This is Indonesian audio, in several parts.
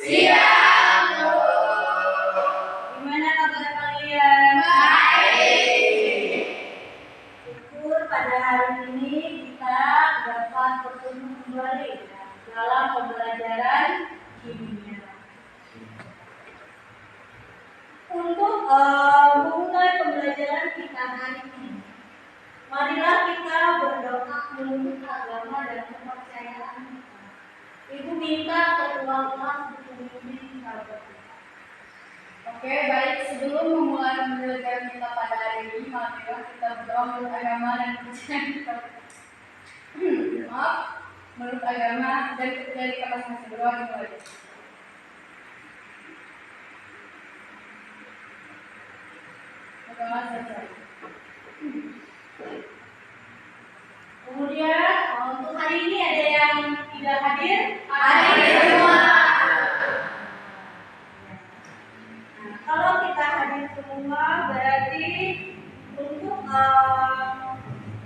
Siang, Bu. Gimana kabar kalian? Baik. Syukur pada hari ini kita dapat bertemu kembali dalam pembelajaran kimia. Untuk memulai pembelajaran kita hari ini, marilah kita berdoa menurut agama dan kepercayaan kita. Ibu minta ketua kelas untuk memimpin kita berdoa. Oke, baik. Sebelum memulai pembelajaran kita pada hari ini, marilah kita berdoa menurut agama dan kepercayaan kita. Maaf, menurut agama dan kepercayaan kita masing-masing. Berdoa dimulai. Berdoa selesai. Kemudian untuk hari ini ada yang tidak hadir? Hadir semua. Nah, kalau kita hadir semua berarti untuk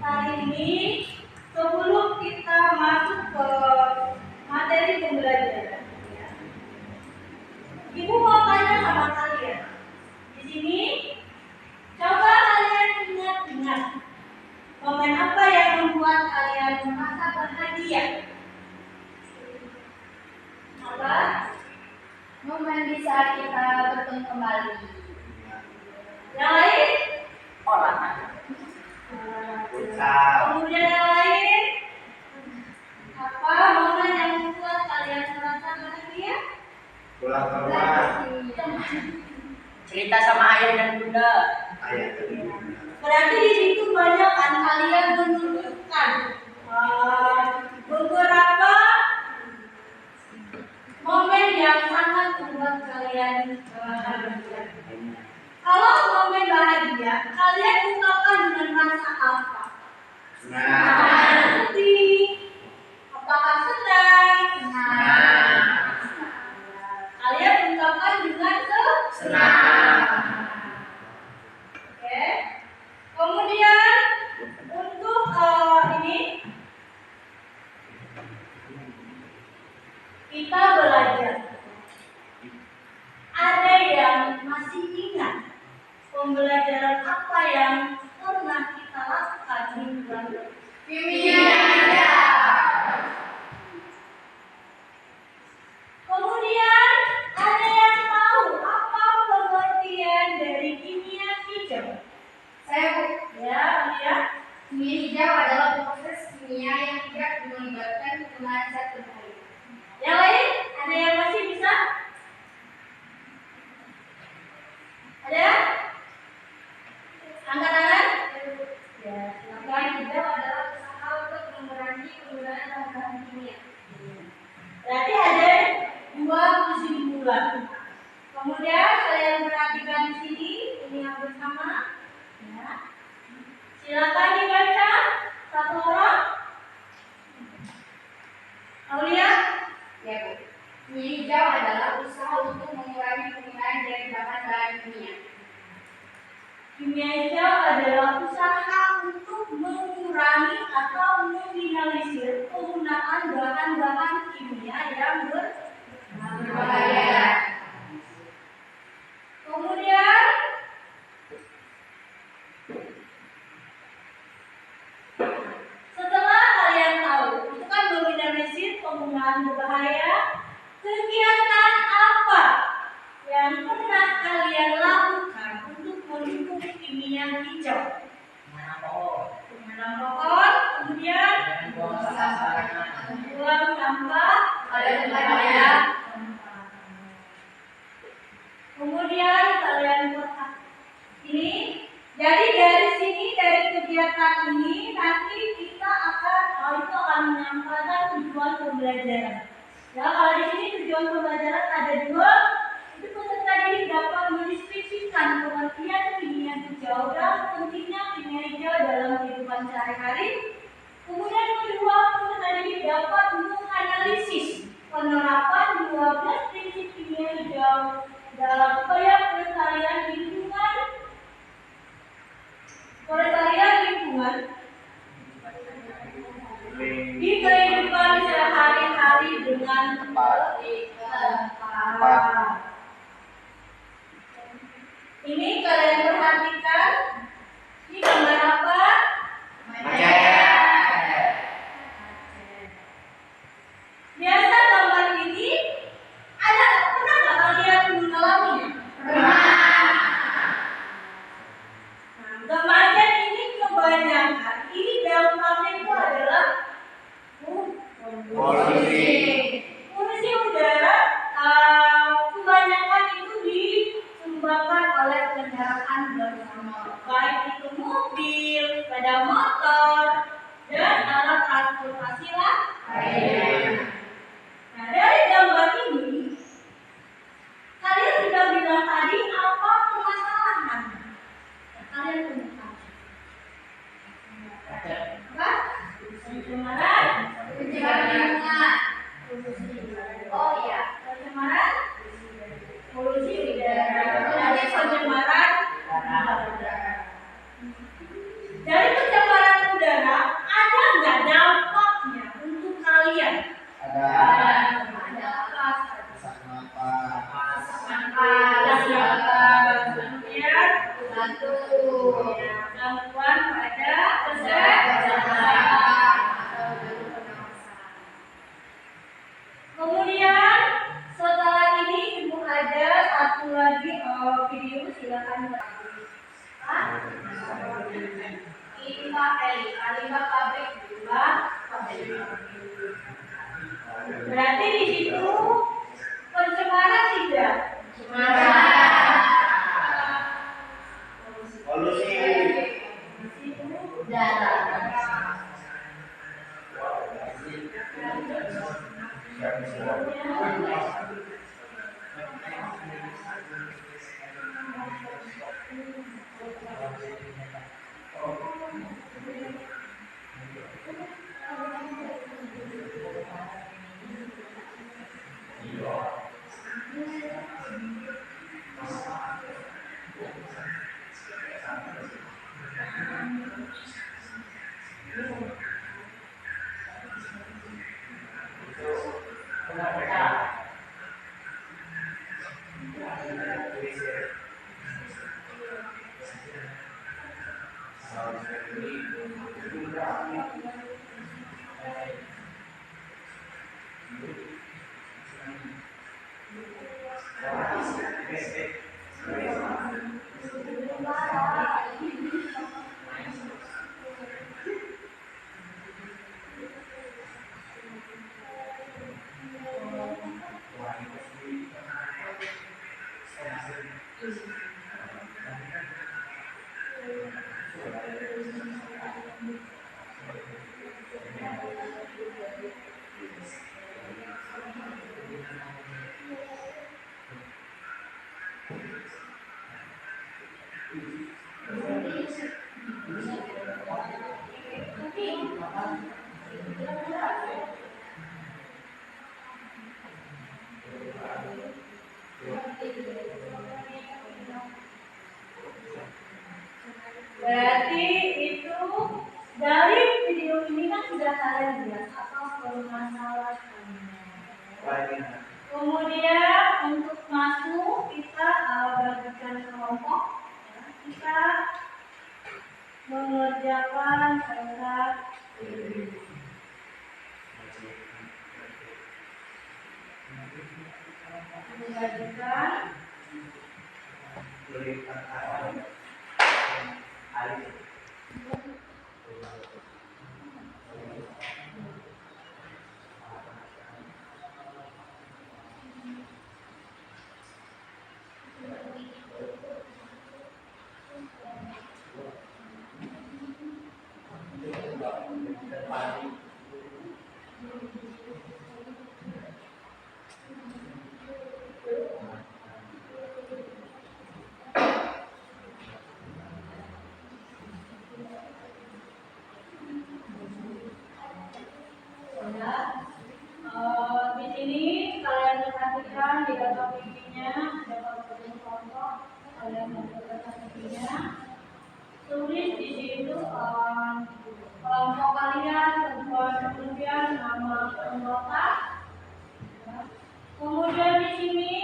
hari ini sebelum kita masuk ke materi pembelajaran, ya, Ibu mau tanya sama kalian. Di sini coba kalian ingat-ingat momen apa yang membuat kalian merasa bahagia? Apa? Momen di saat kita bertemu kembali. Yang lain? Olahraga. Kemudian yang lain? Apa momen yang membuat kalian merasa bahagia? Pulang ke rumah. Cerita sama ayah dan bunda. Ayah tadi. Berarti di situ banyak kan kalian menunjukkan beberapa momen yang sangat membuat kalian bahagia. Kalau momen bahagia, kalian ungkapkan dengan rasa apa? Senang. Sedih. Apakah senang? Senang. Kalian ungkapkan dengan Senang. Oke. Kemudian untuk ini kita belajar. Ada yang masih ingat pembelajaran apa yang pernah kita lakukan minggu lalu? Kimia. Kemudian ada yang tahu apa pengertian dari kimia hijau? Saya Bu. Ya, ya. Kimia hijau adalah proses kimia yang tidak melibatkan penggunaan zat berbahaya. Yang lain? Ada yang masih bisa? Ada? Angkat tangan. Ya, silakan. Hijau adalah usaha untuk mengurangi penggunaan bahan kimia. Berarti ada dua kesimpulan. Kemudian kalian perhatikan di sini, ini yang bersama. Ya. Silakan dibaca satu orang. Aulia? Ya Bu. Kimia hijau adalah usaha untuk mengurangi penggunaan dari bahan-bahan kimia. Kimia hijau adalah usaha untuk mengurangi atau meminimalisir penggunaan bahan-bahan kimia yang berbahaya. Kemudian setelah kalian tahu itu kan meminimalisir penggunaan berbahaya, kegiatan apa yang pernah kalian lakukan untuk mendukung kimia hijau? Menanam pohon, kemudian buang sampah Pada tempatnya. Kemudian kalian ini, jadi dari sini dari kegiatan ini nanti kita akan menyampaikan tujuan pembelajaran. Ya, kalau di sini tujuan pembelajaran ada dua. Itu peserta didik dapat mendeskripsikan pengertian kimia hijau dan pentingnya kimia hijau dalam kehidupan sehari-hari. Kemudian kedua, peserta didik dapat menganalisis penerapan 12 prinsip kimia hijau dalam upaya pelestarian lingkungan di kehidupan sehari-hari dengan bermanfaat. Ini kalian perhatikan, ini gambar apa? Biasa gambar ini ada, pernah nggak kalian mengalaminya? Nah, gambar ini kebanyakan ini dampaknya itu adalah Polusi. polusi udara. Kebanyakan itu disumbatkan oleh kendaraan bersama, baik itu mobil, sepeda motor, dan alat transportasi lain. Nah, dari gambar ini kalian sudah bilang tadi apa permasalahannya? Kalian temukan apa? Pencemaran lingkungan. Oh iya, pencemaran polusi udara. Jadi pencemaran udara. Dari pencemaran udara ada nggak dampaknya untuk kalian? Ada Ada apa? sesak napas. Kemudian gangguan pada kesehatan. Kemudian setelah ini ibu ada satu lagi video, silakan. Limbah pabrik. Berarti di situ pencemaran tidak? Polusi Udara. Berarti itu dari video ini kan sudah kalian lihat apa permasalahannya. Kemudian untuk masuk kita bagikan kelompok. Kita mengerjakan surat mengajukan di sini kalian perhatikan di dalam bibinya dapat contoh kalian memperhatikan bibinya tulis di situ kelompok kalian kemudian nama anggota kemudian di sini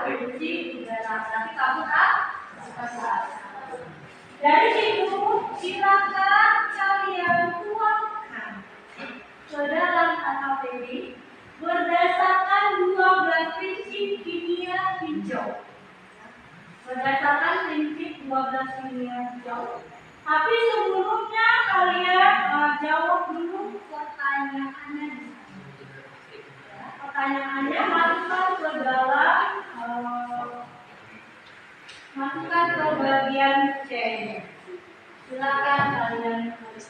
polusi udara. Tapi kamu salah. Dari situ silakan kalian tuangkan ke dalam KKPD berdasarkan 12 prinsip kimia hijau. Berdasarkan prinsip 12 kimia hijau. Tapi sebelumnya kalian jawab dulu pertanyaannya. Pertanyaannya masukkan ke bagian C. Silakan kalian tulis.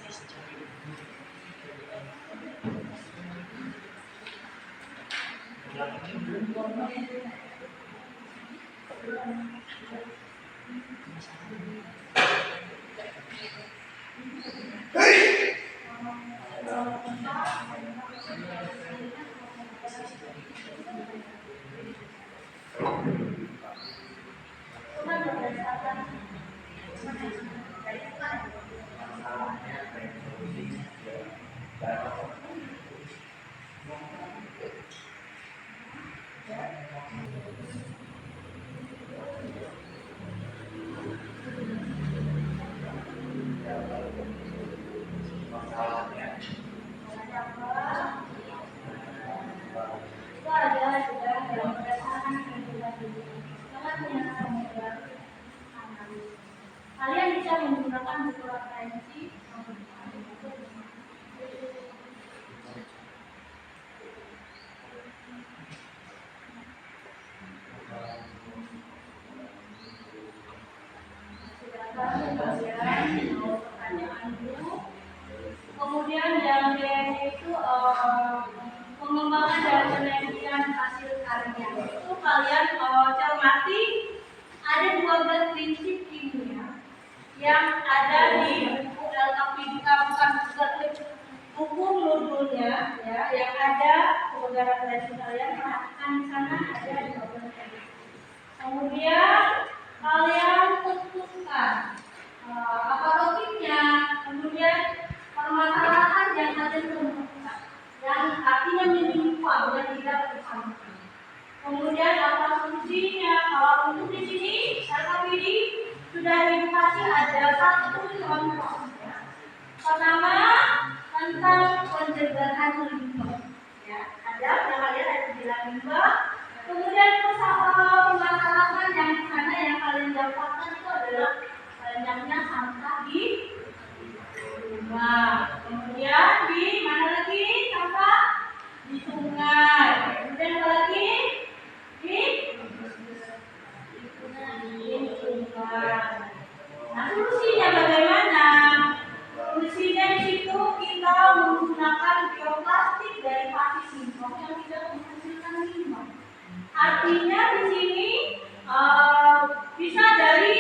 Kalian bisa menggunakan buku referensi. Kemudian yang itu pengembangan dan penelitian hasil karya. Itu kalian cermati ada 12 prinsip kimia yang ada di buku LKPD, bukan buku modulnya ya, yang ada sebagai referensi kalian. Perhatikan di sana ada 12 prinsip. Kemudian kalian tentukan apa topiknya, kemudian permasalahan yang kalian temukan, yang artinya menimpa dan tidak tersampaikan. Kemudian apa solusinya? Kalau untuk di sini LKPD sudah dikasih ada satu contoh. Pertama tentang pencegahan limbah. Ya, ada yang kalian ada bilang limbah. Kemudian permasalahan yang di sana yang kalian dapatkan itu adalah banyaknya sampah di rumah. Kemudian di mana lagi sampah? Di sungai. Kemudian apa lagi? Di sungai. Nah, solusinya bagaimana? Solusinya di situ kita menggunakan bioplastik dari plastik singkong yang tidak menghasilkan limbah. Artinya di sini bisa dari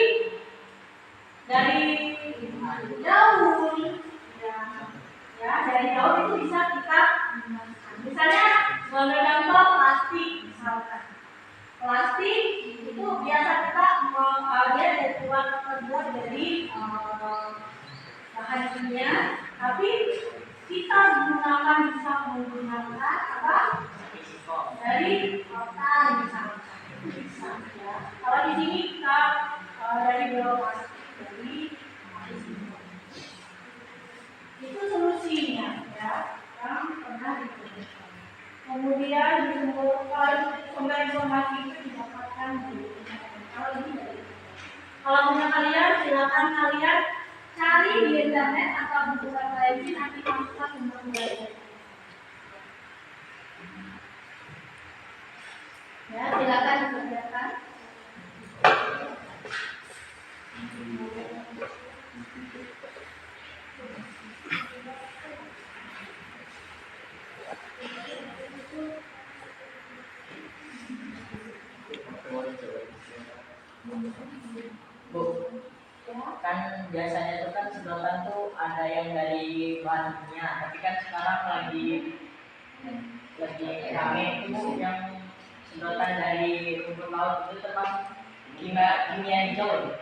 daun, ya dari daun itu bisa kita gunakan. Misalnya sebagai contoh plastik, misalkan plastik itu biasa kita dia terbuat dari bahan kimia, tapi kita bisa menggunakan apa? Dari rotan misalnya. Ya. Kalau di sini kita dari bioplastik dari itu solusinya ya, yang pernah digunakan. Kemudian di sumber informasi itu didapatkan di kalau punya kalian silakan kalian cari di internet atau buku referensi, nanti masukkan untuk belajar. Ya, silakan dikerjakan. Bu, kan biasanya itu kan sedotan tuh ada yang dari bahan kimia, tapi kan sekarang lagi rame itu yang sedotan dari rumput laut itu termasuk kimia hijau.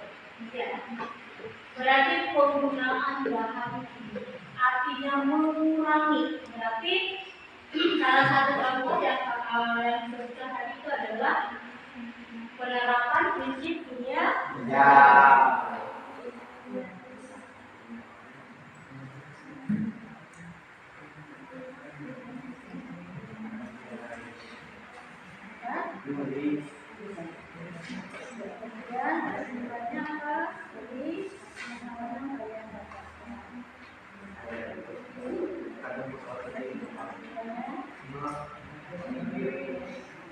Ya. Berarti penggunaan bahan artinya mengurangi. Berarti salah satu contoh yang disebutkan tadi itu adalah menerapkan prinsip dunia Ya. kemudian kesimpulannya apa? Jadi pemahaman kalian dapatkan.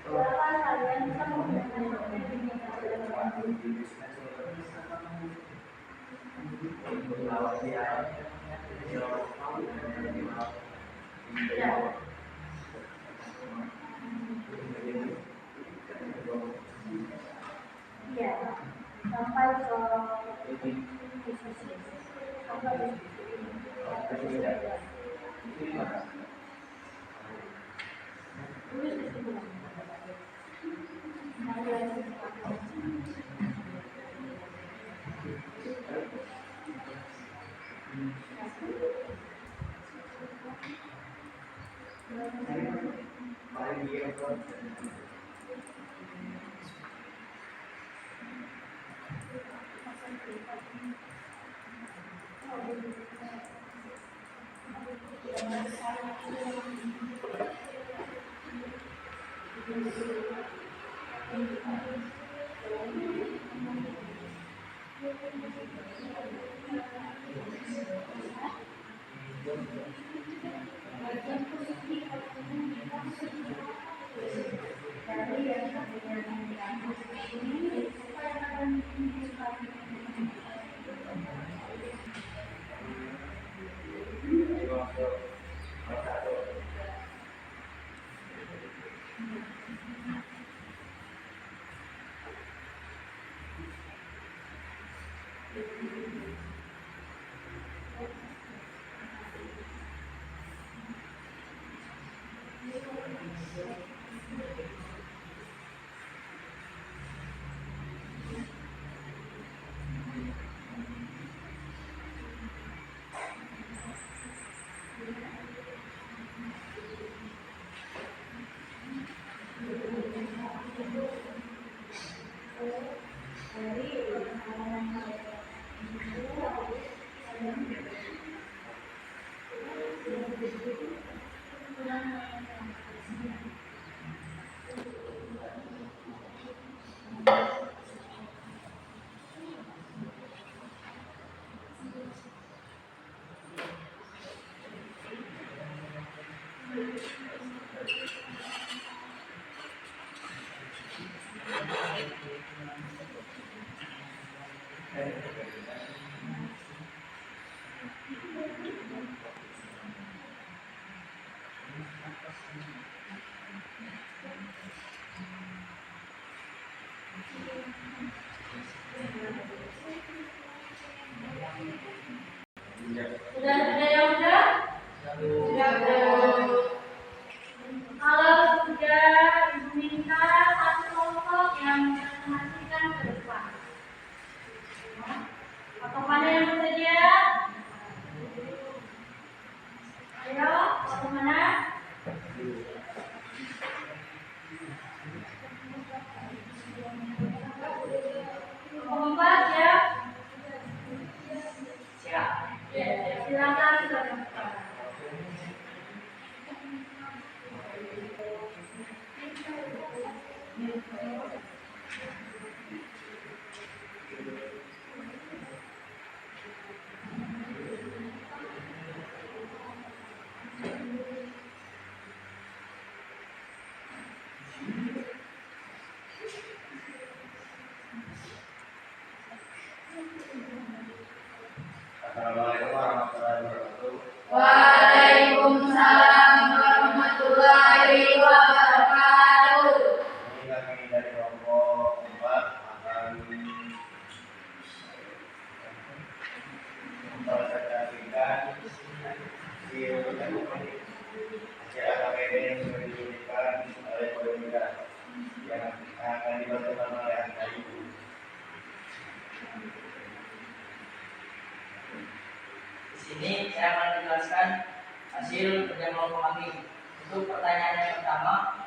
Silakan kalian bisa menggunakan doktrin yang ya. Iya, sampai ke diskusi. Sampai tulis kesimpulan. Sudah yang sudah? Kalau sudah diminta satu kelompok yang memperhatikan ke depan. Atau mana yang bersedia? Ayo, atau mana? Keempat ya. Siap. Silakan ke depan. Assalamualaikum warahmatullahi wabarakatuh. Waalaikumsalam warahmatullahi wabarakatuh. Ini kami dari kelompok 4 akan mempresentasikan hasil AKBP yang sudah diberikan oleh Polda yang akan dibacakan oleh Anda Ibu. Di sini saya akan menjelaskan hasil kerja kelompok kami. Untuk pertanyaan yang pertama,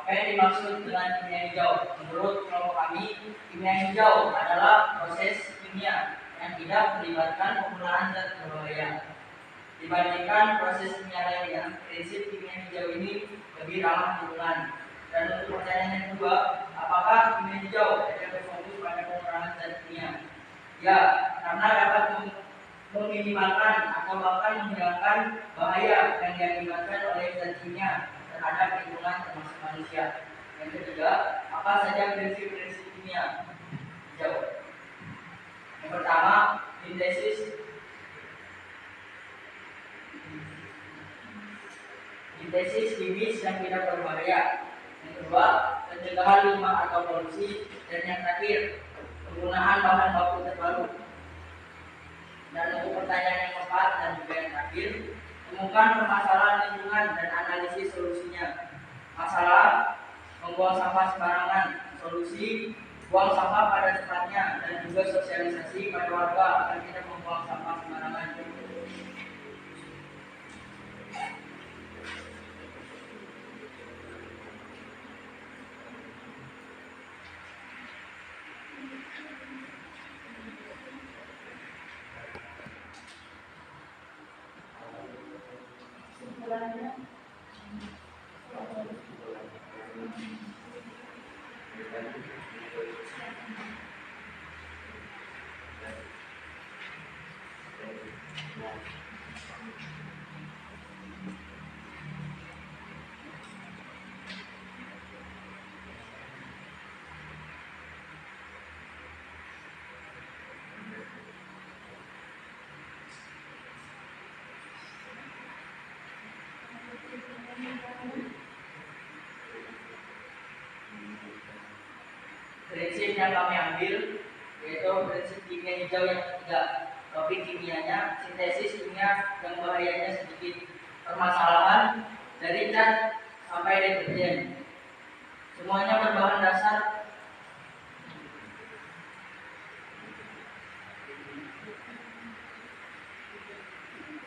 Apa yang dimaksud dengan kimia hijau? Menurut kelompok kami, kimia hijau adalah proses kimia yang tidak melibatkan penggunaan zat berbahaya. Dibandingkan proses kimia lainnya, prinsip kimia hijau ini lebih ramah lingkungan. Dan untuk pertanyaan yang kedua, apakah kimia hijau tidak berfokus pada pengurangan zat kimia? Ya, karena dapat meminimalkan atau bahkan menghilangkan bahaya yang diakibatkan oleh zat kimia terhadap lingkungan termasuk manusia. Yang ketiga, apa saja prinsip-prinsip kimia hijau? Yang pertama, sintesis kimis yang tidak berbahaya. Yang kedua, pencegahan limbah atau polusi. Dan yang terakhir, penggunaan bahan baku terbaru. Dan untuk pertanyaan yang keempat dan juga yang terakhir, temukan permasalahan lingkungan dan analisis solusinya. Masalah, membuang sampah sembarangan. Solusi, buang sampah pada tempatnya dan juga sosialisasi pada warga agar tidak membuang sampah sembarangan. Kesimpulannya, prinsip yang kami ambil yaitu prinsip kimia hijau yang ketiga. Topik kimianya, sintesis kimia yang bahayanya sedikit, permasalahan dari cat sampai deterjen. Semuanya berbahan dasar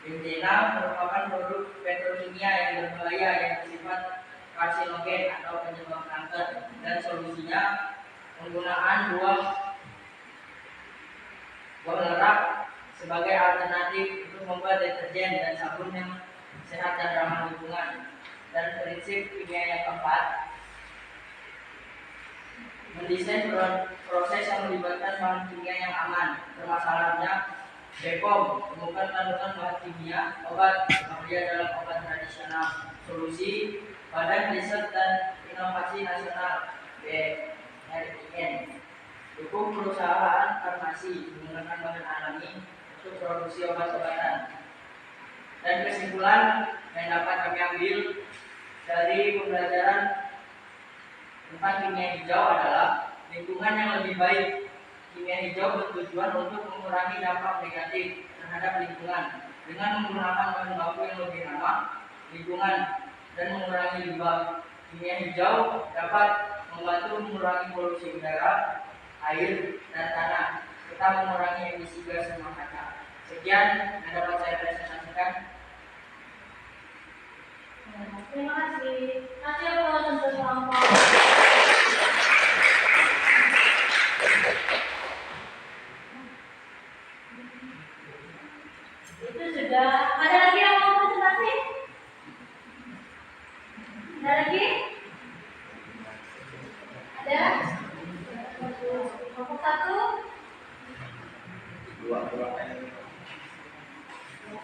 benzena, merupakan produk petrokimia yang berbahaya yang bersifat karsinogen atau penyebab kanker. Dan solusinya, penggunaan buah lerak sebagai alternatif untuk membuat deterjen dan sabun yang sehat dan ramah lingkungan. Dan prinsip kimia yang keempat, mendesain proses yang melibatkan bahan kimia yang aman. Permasalahannya, BPOM, temukan kandungan bahan kimia obat berbahaya dalam obat tradisional. Solusi, Badan Riset dan Inovasi Nasional BRIN, dukung perusahaan farmasi menggunakan bahan alami untuk produksi obat-obatan. Dan kesimpulan yang dapat kami ambil dari pembelajaran tentang kimia hijau adalah lingkungan yang lebih baik. Kimia hijau bertujuan untuk mengurangi dampak negatif terhadap lingkungan dengan menggunakan bahan baku yang lebih ramah lingkungan dan mengurangi limbah. Kimia hijau dapat membantu mengurangi polusi udara, air, dan tanah, serta mengurangi emisi gas rumah kaca. Sekian yang dapat saya presentasikan. Terima kasih. Kasih aplaus untuk kelompok. Itu sudah. Ada lagi yang mau presentasi? Ada lagi? Ada? Kelompok satu?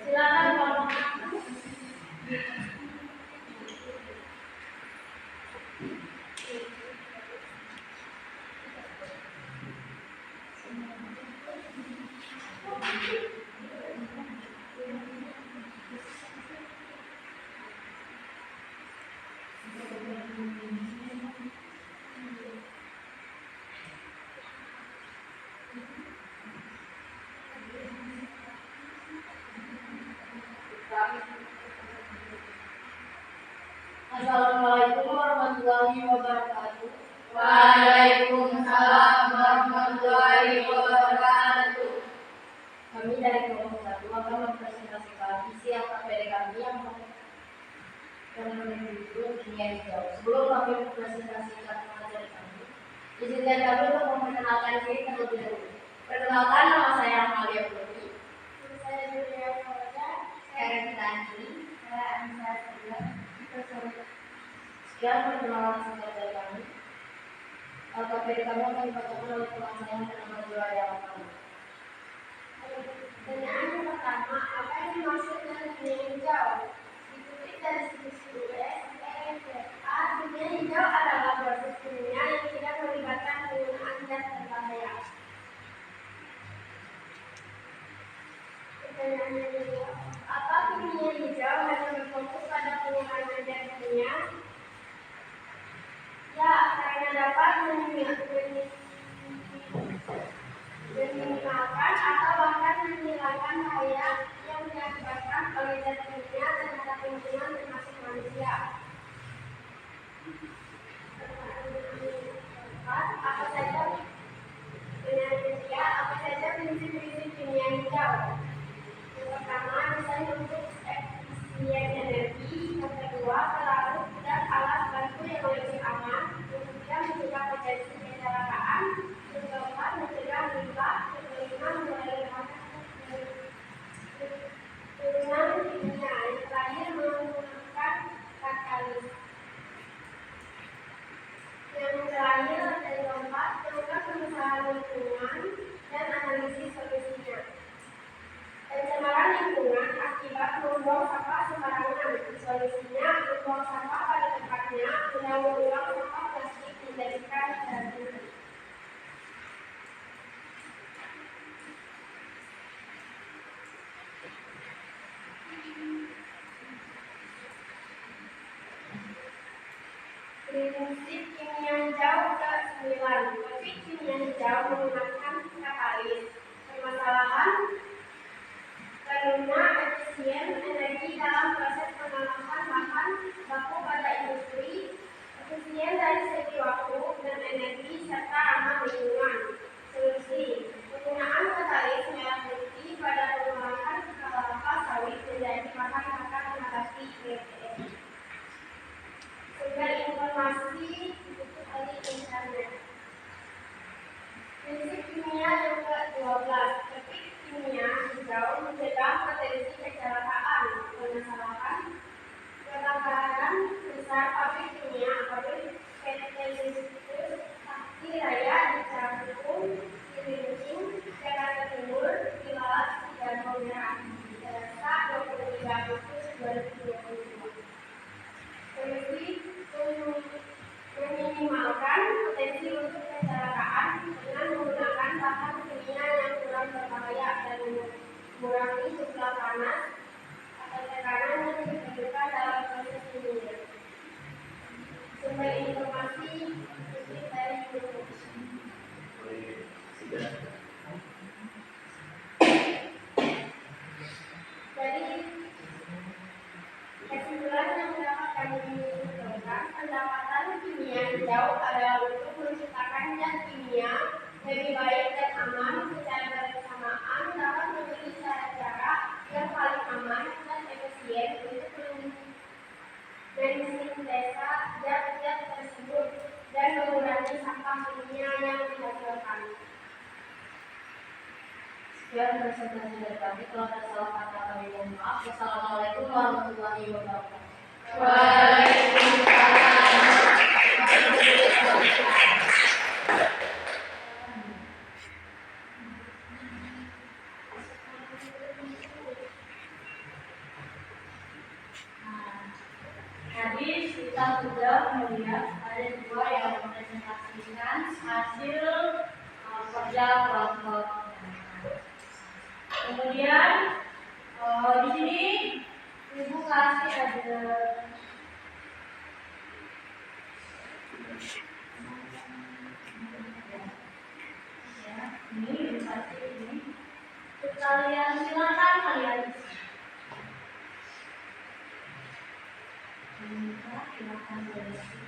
Silakan kelompok satu. Assalamualaikum warahmatullahi wabarakatuh. Waalaikumsalam warahmatullahi wabarakatuh. Kami dari kelompok 1 akan mempresentasikan isi AKPD kami yang yang menuju dunia hijau. Sebelum kami presentasikan materi kami, izinkan kami untuk memperkenalkan diri terlebih dahulu. Perkenalkan, nama saya Amalia Putri. Saya Julia Fauzia. Saya Rita Andri. Saya Anissa Setia. Sekian perkenalan singkat dari kami. Materi kami akan dibacakan oleh teman saya yang bernama Julia yang kami. Pertanyaan yang pertama, apa yang dimaksud dengan dunia hijau? Dikutip dari situs USEFA, dunia hijau adalah proses dunia yang tidak melibatkan penggunaan zat berbahaya. Pertanyaan yang kedua, apa dunia hijau hanya berfokus pada pengurangan zat kimia? Ya, karena dapat meminimalkan atau bahkan menghilangkan bahaya yang diakibatkan oleh zat kimia terhadap lingkungan termasuk manusia. Apa saja prinsip-prinsip kimia hijau? Yang pertama, desain untuk efisien energi. Yang kedua, pelaut dan alat bantu yang lebih aman. Yang ketiga, mencegah potensi kecelakaan. Yang keempat, mencegah limbah. Yang kelima, mengurangi turunan kimia. Yang terakhir, menggunakan katalis. Yang terakhir, dari keempat, melakukan pemesahan lingkungan dan analisis solusinya. Pencemaran lingkungan akibat membuang sampah sembarangan. Solusinya, membuang sampah pada tempatnya, mendaur ulang sampah plastik menjadikan berguna. Prinsip kimia hijau ke-9. Prinsip kimia hijau menggunakan katalis. Permasalahan karena efisien energi dalam proses pengolahan bahan baku pada industri, efisien dari segi waktu dan energi serta ramah lingkungan. Solusi: penggunaan katalis merah putih pada pengolahan kelapa sawit menjadi bahan bakar mengatasi BTN. Sumber informasi itu dari internet. Prinsip kimia yang ke-12. Topik kimia hijau mencegah potensi kecelakaan. Permasalahan kebakaran besar pabrik kimia, pabrik PT Listus Sakti Raya di Cakung, Cilincing, Jakarta Timur, Ilalat, Sidoarjo Merah, Selasa 23 Agustus 2022. Solusi: meminimalkan potensi untuk kecelakaan dengan menggunakan bahan kimia yang kurang berbahaya dan mengurangi suplai panas atau tekanan yang diperlukan dalam proses kimia. Sumber informasi kutip dari YouTube. Jadi, kesimpulan yang dapat kami simpulkan, pendapatan kimia hijau adalah untuk menciptakan zat kimia lebih baik dan aman. Secara bersamaan dapat memilih cara-cara yang paling aman dan efisien untuk mensintesa zat-zat tersebut dan mengurangi sampah kimia yang dihasilkan. Sekian presentasi dari kami. Kalau ada salah kata kami mohon maaf. Wassalamualaikum warahmatullahi wabarakatuh. Tadi kita sudah melihat ada dua yang mempresentasikan hasil kerja kelompok. Kemudian di sini Ibu kasih ada ini Ibu kasih ini. Kalian silakan kalian. Silakan berisi.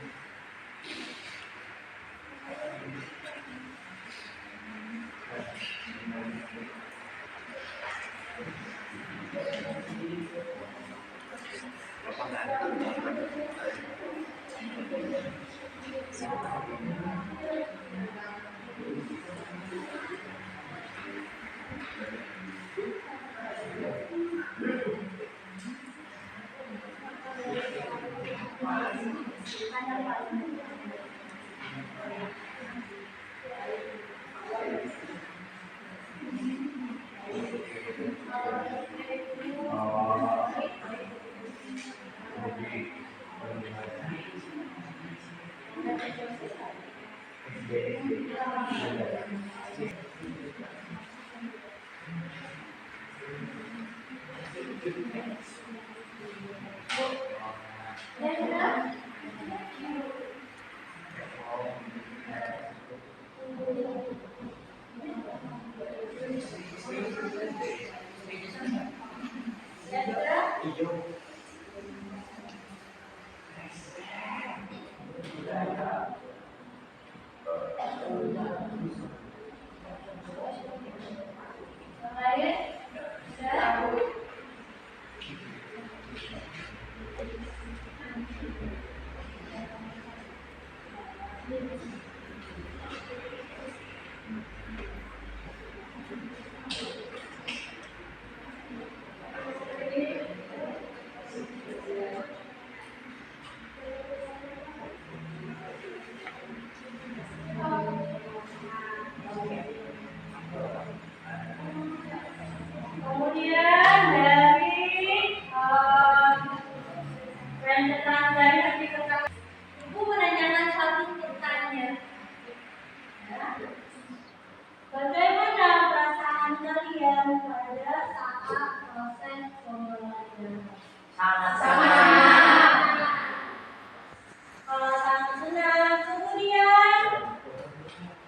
Kemudian dari rentetan dana diketahui. Ibu menanyakan satu pertanyaan. Ya. Bagaimana perasaan kalian pada saat proses pembelajaran? Sangat Kalau sangat senang, kemudian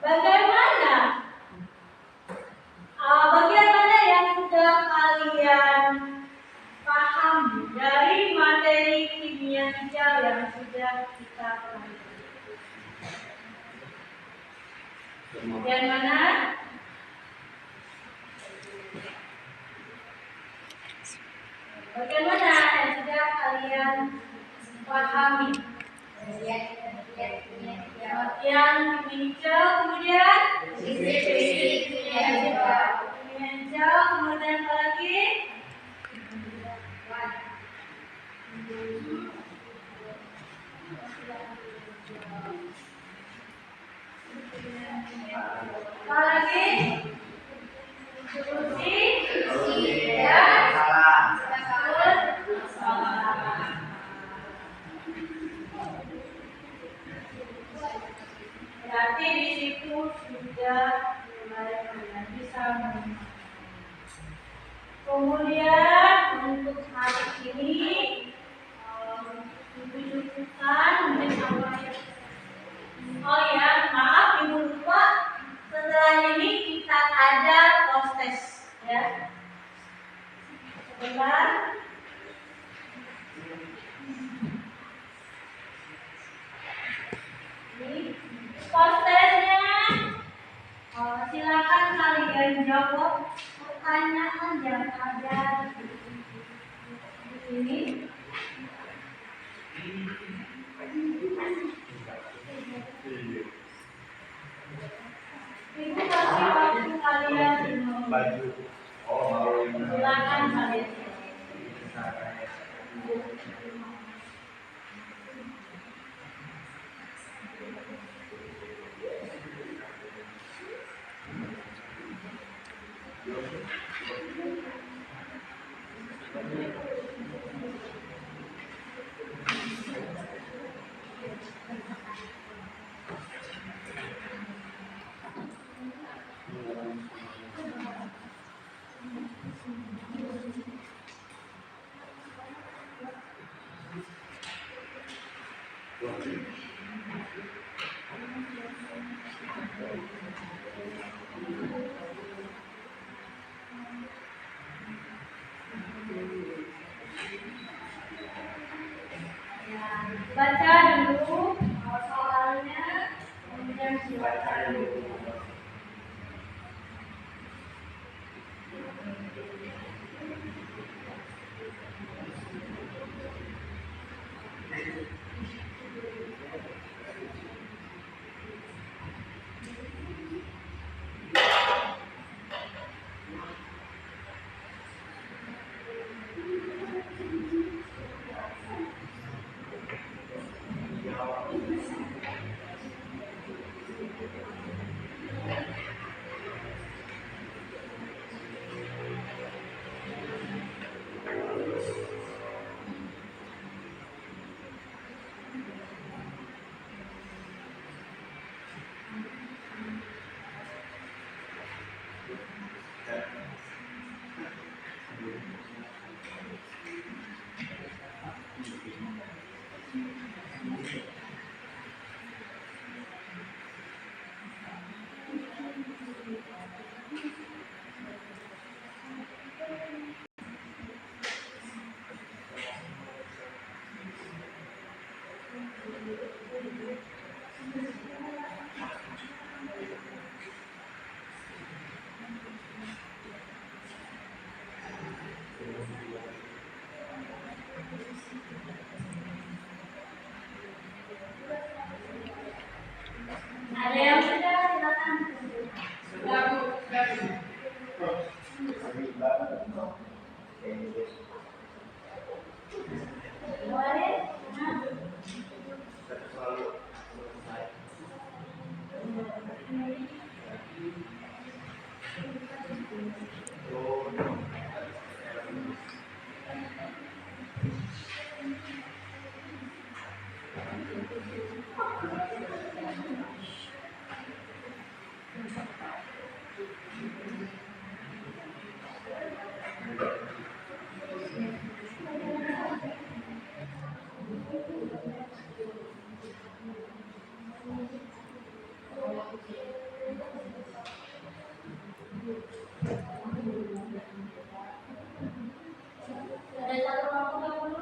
bagaimana? Bagian mana yang sudah kalian paham dari materi kimia hijau yang sudah kita pelajari? Bagian mana? Bagaimana yang sudah kalian pahami? Bagian kimia hijau, kemudian kimia hijau, kemudian apa lagi? Apa lagi? Solusi dan salah. Berarti di situ sudah mulai kalian bisa memahami. Kemudian untuk hari ini Ibu cukupkan mungkin sampai. Oh ya, maaf Ibu lupa. Setelah ini kita ada post test ya. Sebentar. Ini post testnya. Silakan kalian jawab pertanyaan yang ada di sini. Ibu kasih waktu kalian baju. Oh, mau ini. silakan kalian. Ada satu waktu dahulu.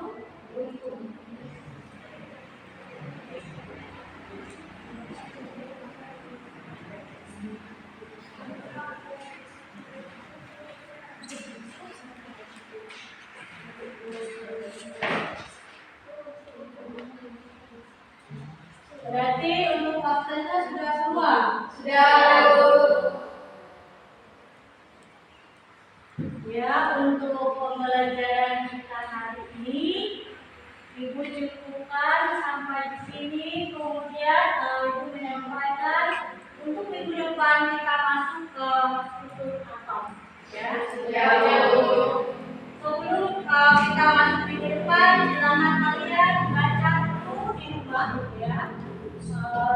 Berarti untuk absennya sudah semua. Ya, untuk pembelajaran kita hari ini, Ibu cukupkan sampai di sini. Kemudian Ibu menyampaikan untuk minggu depan kita masuk ke struktur atom. Ya, sebelum kita masuk minggu depan, silakan kalian baca dulu di rumah, ya,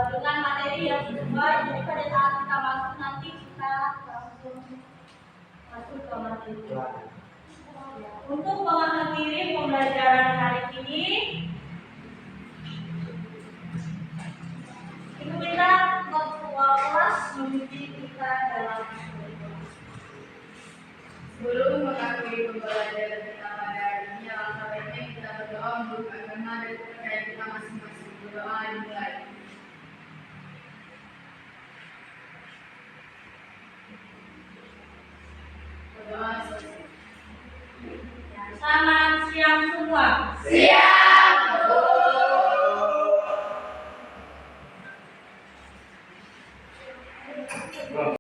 dengan materi yang sesuai. Jadi pada saat kita masuk nanti kita langsung masuk ke materi. Untuk mengakhiri pembelajaran hari ini, Ibu minta ketua kelas memimpin kita dalam Sebelum mengakhiri pembelajaran kita pada hari ini, alangkah baiknya kita berdoa untuk agama dan kepercayaan kita masing-masing. Berdoa dimulai. Berdoa selesai. Selamat siang semua. Siap.